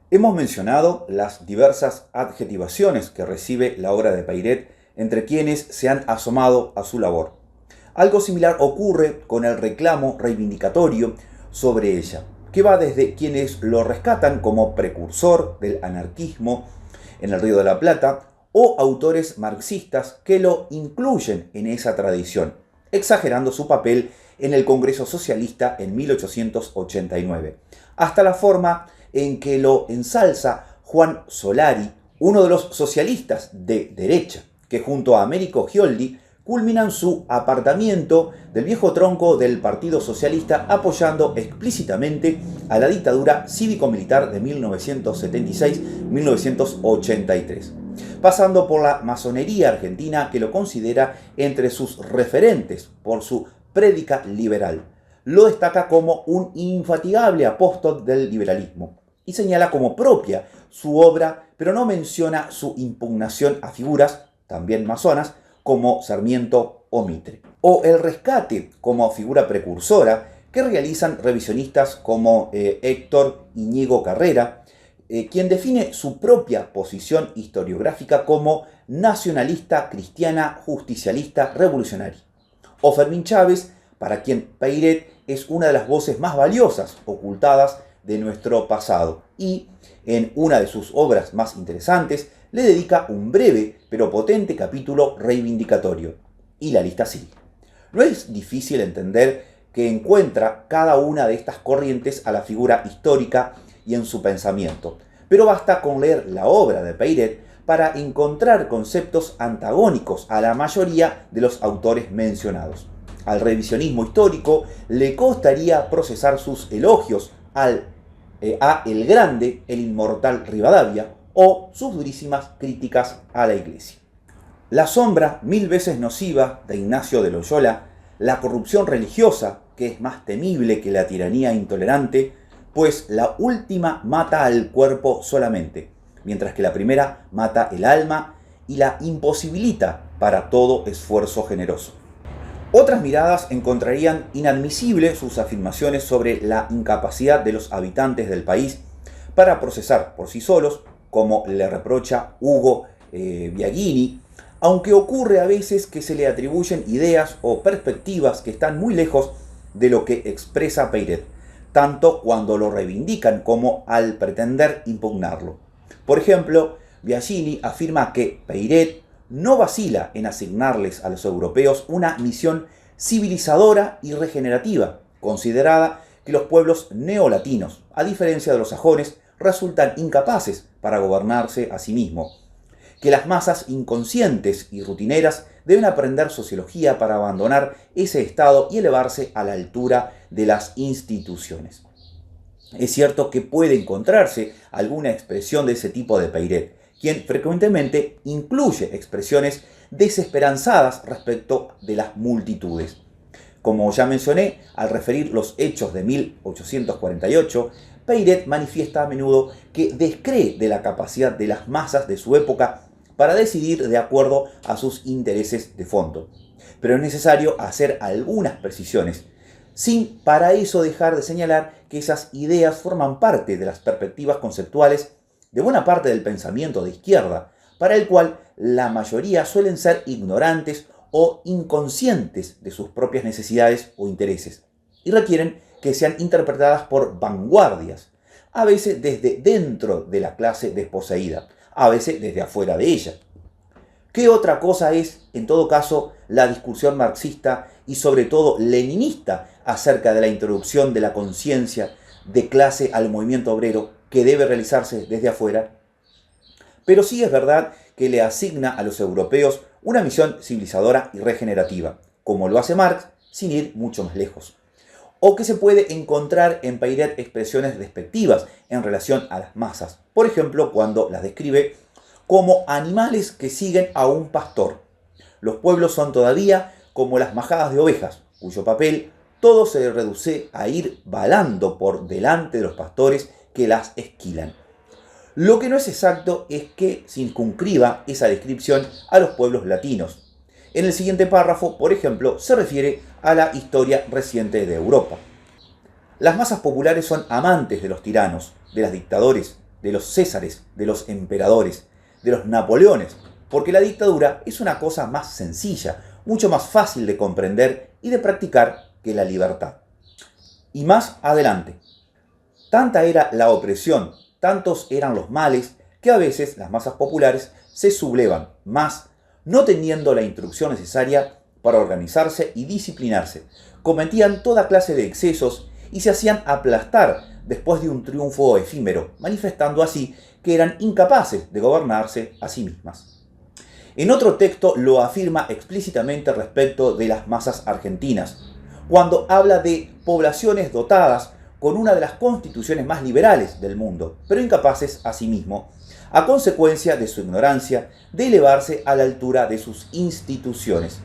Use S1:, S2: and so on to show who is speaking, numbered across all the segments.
S1: Hemos mencionado las diversas adjetivaciones que recibe la obra de Pairet entre quienes se han asomado a su labor. Algo similar ocurre con el reclamo reivindicatorio sobre ella, que va desde quienes lo rescatan como precursor del anarquismo en el Río de la Plata o autores marxistas que lo incluyen en esa tradición, exagerando su papel en el Congreso Socialista en 1889, hasta la forma en que lo ensalza Juan Solari, uno de los socialistas de derecha, que junto a Américo Gioldi culminan su apartamiento del viejo tronco del Partido Socialista, apoyando explícitamente a la dictadura cívico-militar de 1976-1983, pasando por la masonería argentina, que lo considera entre sus referentes por su prédica liberal. Lo destaca como un infatigable apóstol del liberalismo y señala como propia su obra, pero no menciona su impugnación a figuras, también masonas, como Sarmiento o Mitre, o el rescate como figura precursora que realizan revisionistas como Héctor Iñigo Carrera, quien define su propia posición historiográfica como nacionalista, cristiana, justicialista, revolucionaria, o Fermín Chávez, para quien Pairet es una de las voces más valiosas ocultadas de nuestro pasado, y en una de sus obras más interesantes le dedica un breve pero potente capítulo reivindicatorio. Y la lista sigue. No es difícil entender que encuentra cada una de estas corrientes a la figura histórica y en su pensamiento, pero basta con leer la obra de Pairet para encontrar conceptos antagónicos a la mayoría de los autores mencionados. Al revisionismo histórico le costaría procesar sus elogios a el grande, el inmortal Rivadavia, o sus durísimas críticas a la Iglesia. La sombra mil veces nociva de Ignacio de Loyola, la corrupción religiosa, que es más temible que la tiranía intolerante, pues la última mata al cuerpo solamente, mientras que la primera mata el alma y la imposibilita para todo esfuerzo generoso. Otras miradas encontrarían inadmisible sus afirmaciones sobre la incapacidad de los habitantes del país para procesar por sí solos, como le reprocha Ugo Biagini, aunque ocurre a veces que se le atribuyen ideas o perspectivas que están muy lejos de lo que expresa Pairet, tanto cuando lo reivindican como al pretender impugnarlo. Por ejemplo, Biagini afirma que Pairet no vacila en asignarles a los europeos una misión civilizadora y regenerativa, considerada que los pueblos neolatinos, a diferencia de los sajones, resultan incapaces para gobernarse a sí mismos, que las masas inconscientes y rutineras deben aprender sociología para abandonar ese estado y elevarse a la altura de las instituciones. Es cierto que puede encontrarse alguna expresión de ese tipo de Pairet, quien frecuentemente incluye expresiones desesperanzadas respecto de las multitudes. Como ya mencioné, al referir los hechos de 1848, Pairet manifiesta a menudo que descree de la capacidad de las masas de su época para decidir de acuerdo a sus intereses de fondo. Pero es necesario hacer algunas precisiones, sin para eso dejar de señalar que esas ideas forman parte de las perspectivas conceptuales de buena parte del pensamiento de izquierda, para el cual la mayoría suelen ser ignorantes o inconscientes de sus propias necesidades o intereses, y requieren que sean interpretadas por vanguardias, a veces desde dentro de la clase desposeída, a veces desde afuera de ella. ¿Qué otra cosa es, en todo caso, la discusión marxista y sobre todo leninista acerca de la introducción de la conciencia de clase al movimiento obrero que debe realizarse desde afuera? Pero sí es verdad que le asigna a los europeos una misión civilizadora y regenerativa, como lo hace Marx, sin ir mucho más lejos. O que se puede encontrar en Pairet expresiones despectivas en relación a las masas, por ejemplo, cuando las describe como animales que siguen a un pastor. Los pueblos son todavía como las majadas de ovejas, cuyo papel todo se reduce a ir balando por delante de los pastores que las esquilan. Lo que no es exacto es que circunscriba esa descripción a los pueblos latinos. En el siguiente párrafo, por ejemplo, se refiere a la historia reciente de Europa. Las masas populares son amantes de los tiranos, de los dictadores, de los Césares, de los emperadores, de los Napoleones, porque la dictadura es una cosa más sencilla, mucho más fácil de comprender y de practicar que la libertad. Y más adelante, tanta era la opresión, tantos eran los males, que a veces las masas populares se sublevan más, no teniendo la instrucción necesaria para organizarse y disciplinarse. Cometían toda clase de excesos y se hacían aplastar después de un triunfo efímero, manifestando así que eran incapaces de gobernarse a sí mismas. En otro texto lo afirma explícitamente respecto de las masas argentinas, cuando habla de poblaciones dotadas con una de las constituciones más liberales del mundo, pero incapaces asimismo, a consecuencia de su ignorancia, de elevarse a la altura de sus instituciones.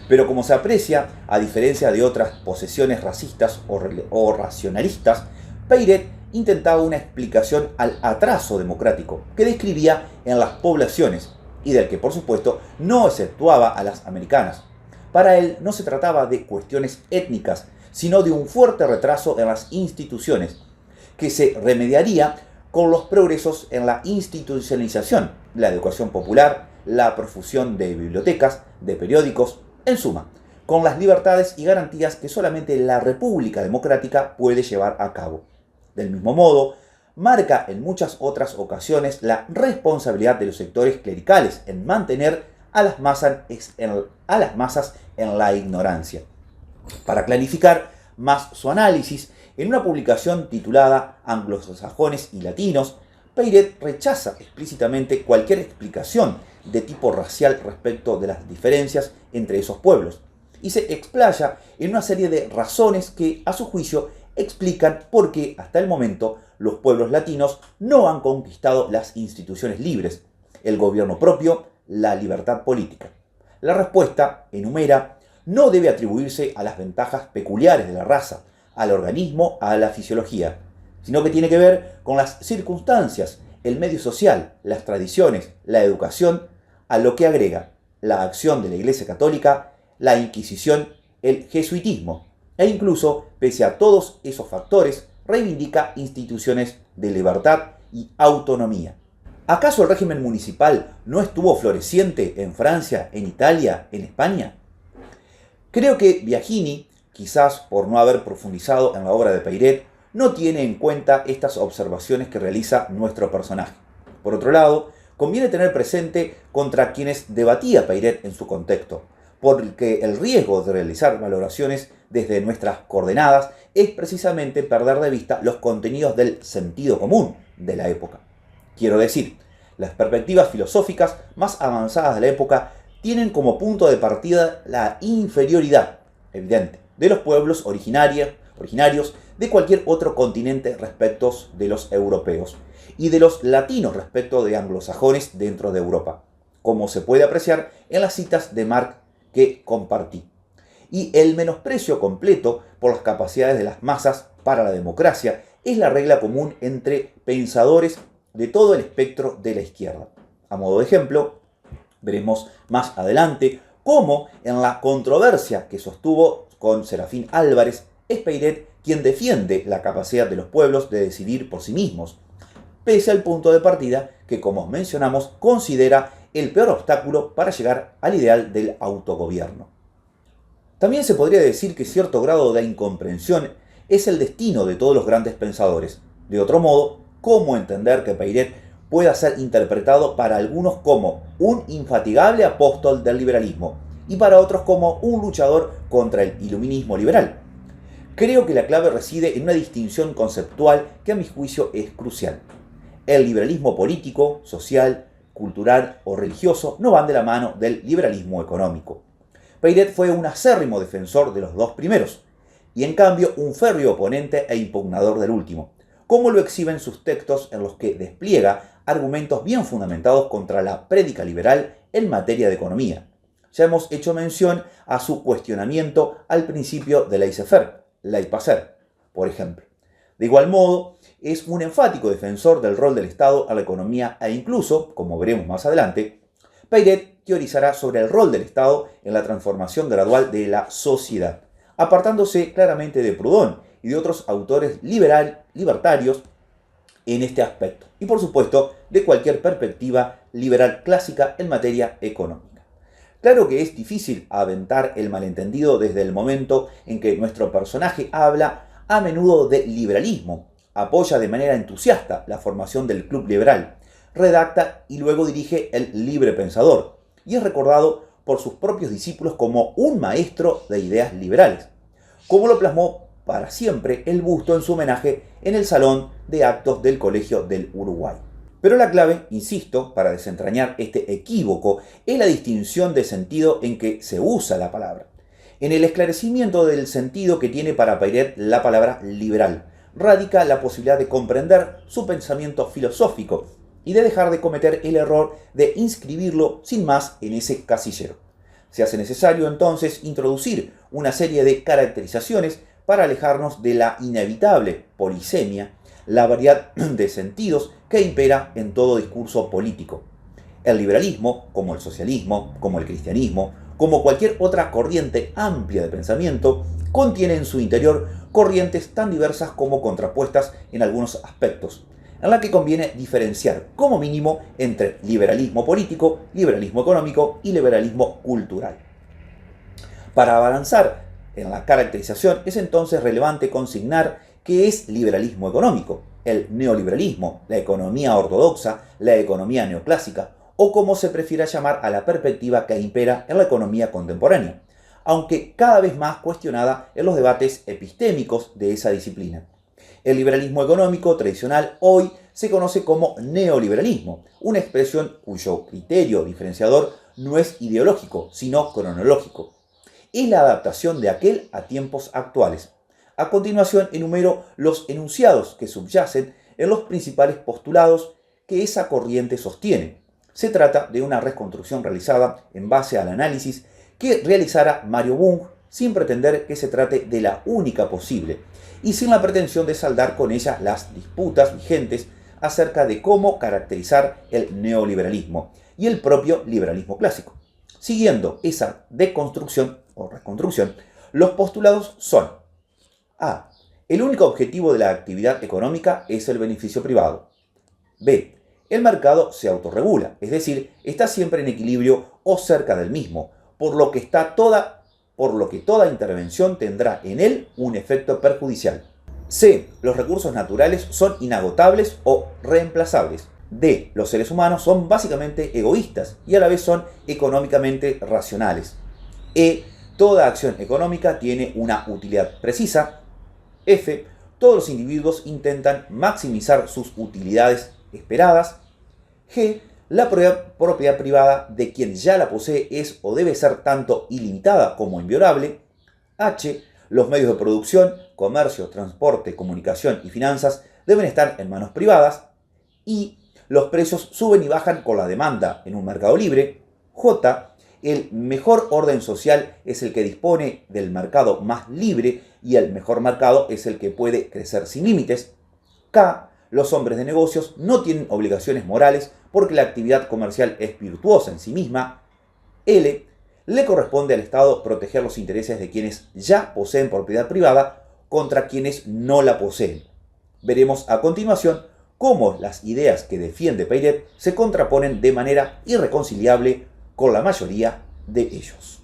S1: Pero como se aprecia, a diferencia de otras posesiones racistas o racionalistas, Peiret intentaba una explicación al atraso democrático que describía en las poblaciones y del que, por supuesto, no exceptuaba a las americanas. Para él no se trataba de cuestiones étnicas, sino de un fuerte retraso en las instituciones, que se remediaría con los progresos en la institucionalización, la educación popular, la profusión de bibliotecas, de periódicos, en suma, con las libertades y garantías que solamente la República Democrática puede llevar a cabo. Del mismo modo, marca en muchas otras ocasiones la responsabilidad de los sectores clericales en mantener a las masas en la ignorancia. Para clarificar más su análisis, en una publicación titulada Anglosajones y Latinos, Peiret rechaza explícitamente cualquier explicación de tipo racial respecto de las diferencias entre esos pueblos y se explaya en una serie de razones que, a su juicio, explican por qué hasta el momento los pueblos latinos no han conquistado las instituciones libres, el gobierno propio, la libertad política. La respuesta, enumera, no debe atribuirse a las ventajas peculiares de la raza, al organismo, a la fisiología, sino que tiene que ver con las circunstancias, el medio social, las tradiciones, la educación, a lo que agrega la acción de la Iglesia Católica, la Inquisición, el jesuitismo, e incluso, pese a todos esos factores, reivindica instituciones de libertad y autonomía. ¿Acaso el régimen municipal no estuvo floreciente en Francia, en Italia, en España? Creo que Biagini, quizás por no haber profundizado en la obra de Peiret, no tiene en cuenta estas observaciones que realiza nuestro personaje. Por otro lado, conviene tener presente contra quienes debatía Peiret en su contexto, porque el riesgo de realizar valoraciones desde nuestras coordenadas es precisamente perder de vista los contenidos del sentido común de la época. Quiero decir, las perspectivas filosóficas más avanzadas de la época tienen como punto de partida la inferioridad evidente de los pueblos originarios de cualquier otro continente respecto de los europeos y de los latinos respecto de anglosajones dentro de Europa, como se puede apreciar en las citas de Marx que compartí, y el menosprecio completo por las capacidades de las masas para la democracia es la regla común entre pensadores de todo el espectro de la izquierda. A modo de ejemplo, veremos más adelante cómo en la controversia que sostuvo con Serafín Álvarez, es Peiret quien defiende la capacidad de los pueblos de decidir por sí mismos, pese al punto de partida que, como mencionamos, considera el peor obstáculo para llegar al ideal del autogobierno. También se podría decir que cierto grado de incomprensión es el destino de todos los grandes pensadores. De otro modo, ¿cómo entender que Peiret pueda ser interpretado para algunos como un infatigable apóstol del liberalismo y para otros como un luchador contra el iluminismo liberal? Creo que la clave reside en una distinción conceptual que a mi juicio es crucial. El liberalismo político, social, cultural o religioso no van de la mano del liberalismo económico. Peiret fue un acérrimo defensor de los dos primeros, y en cambio un férreo oponente e impugnador del último, como lo exhiben sus textos en los que despliega argumentos bien fundamentados contra la prédica liberal en materia de economía. Ya hemos hecho mención a su cuestionamiento al principio de laissez-faire, laissez-passer, por ejemplo. De igual modo, es un enfático defensor del rol del Estado a la economía e incluso, como veremos más adelante, Peiret teorizará sobre el rol del Estado en la transformación gradual de la sociedad, apartándose claramente de Proudhon y de otros autores libertarios en este aspecto y por supuesto de cualquier perspectiva liberal clásica en materia económica. Claro que es difícil aventar el malentendido desde el momento en que nuestro personaje habla a menudo de liberalismo, apoya de manera entusiasta la formación del Club Liberal, redacta y luego dirige El Libre Pensador y es recordado por sus propios discípulos como un maestro de ideas liberales, como lo plasmó para siempre el busto en su homenaje en el Salón de Actos del Colegio del Uruguay. Pero la clave, insisto, para desentrañar este equívoco es la distinción de sentido en que se usa la palabra. En el esclarecimiento del sentido que tiene para Pairet la palabra liberal, radica la posibilidad de comprender su pensamiento filosófico y de dejar de cometer el error de inscribirlo sin más en ese casillero. Se hace necesario entonces introducir una serie de caracterizaciones para alejarnos de la inevitable polisemia, la variedad de sentidos que impera en todo discurso político. El liberalismo, como el socialismo, como el cristianismo, como cualquier otra corriente amplia de pensamiento, contiene en su interior corrientes tan diversas como contrapuestas en algunos aspectos, en la que conviene diferenciar como mínimo entre liberalismo político, liberalismo económico y liberalismo cultural. Para avanzar en la caracterización es entonces relevante consignar qué es liberalismo económico, el neoliberalismo, la economía ortodoxa, la economía neoclásica, o como se prefiera llamar a la perspectiva que impera en la economía contemporánea, aunque cada vez más cuestionada en los debates epistémicos de esa disciplina. El liberalismo económico tradicional hoy se conoce como neoliberalismo, una expresión cuyo criterio diferenciador no es ideológico, sino cronológico. Es la adaptación de aquel a tiempos actuales. A continuación enumero los enunciados que subyacen en los principales postulados que esa corriente sostiene. Se trata de una reconstrucción realizada en base al análisis que realizara Mario Bunge sin pretender que se trate de la única posible y sin la pretensión de saldar con ella las disputas vigentes acerca de cómo caracterizar el neoliberalismo y el propio liberalismo clásico. Siguiendo esa deconstrucción o reconstrucción, los postulados son: A. El único objetivo de la actividad económica es el beneficio privado. B. El mercado se autorregula, es decir, está siempre en equilibrio o cerca del mismo, por lo que toda intervención tendrá en él un efecto perjudicial. C. Los recursos naturales son inagotables o reemplazables. D. Los seres humanos son básicamente egoístas y a la vez son económicamente racionales. E. Toda acción económica tiene una utilidad precisa. F. Todos los individuos intentan maximizar sus utilidades esperadas. G. La propiedad privada de quien ya la posee es o debe ser tanto ilimitada como inviolable. H. Los medios de producción, comercio, transporte, comunicación y finanzas deben estar en manos privadas. I. Los precios suben y bajan con la demanda en un mercado libre. J. El mejor orden social es el que dispone del mercado más libre y el mejor mercado es el que puede crecer sin límites. K. Los hombres de negocios no tienen obligaciones morales porque la actividad comercial es virtuosa en sí misma. L. Le corresponde al Estado proteger los intereses de quienes ya poseen propiedad privada contra quienes no la poseen. Veremos a continuación cómo las ideas que defiende Pairet se contraponen de manera irreconciliable con la mayoría de ellos.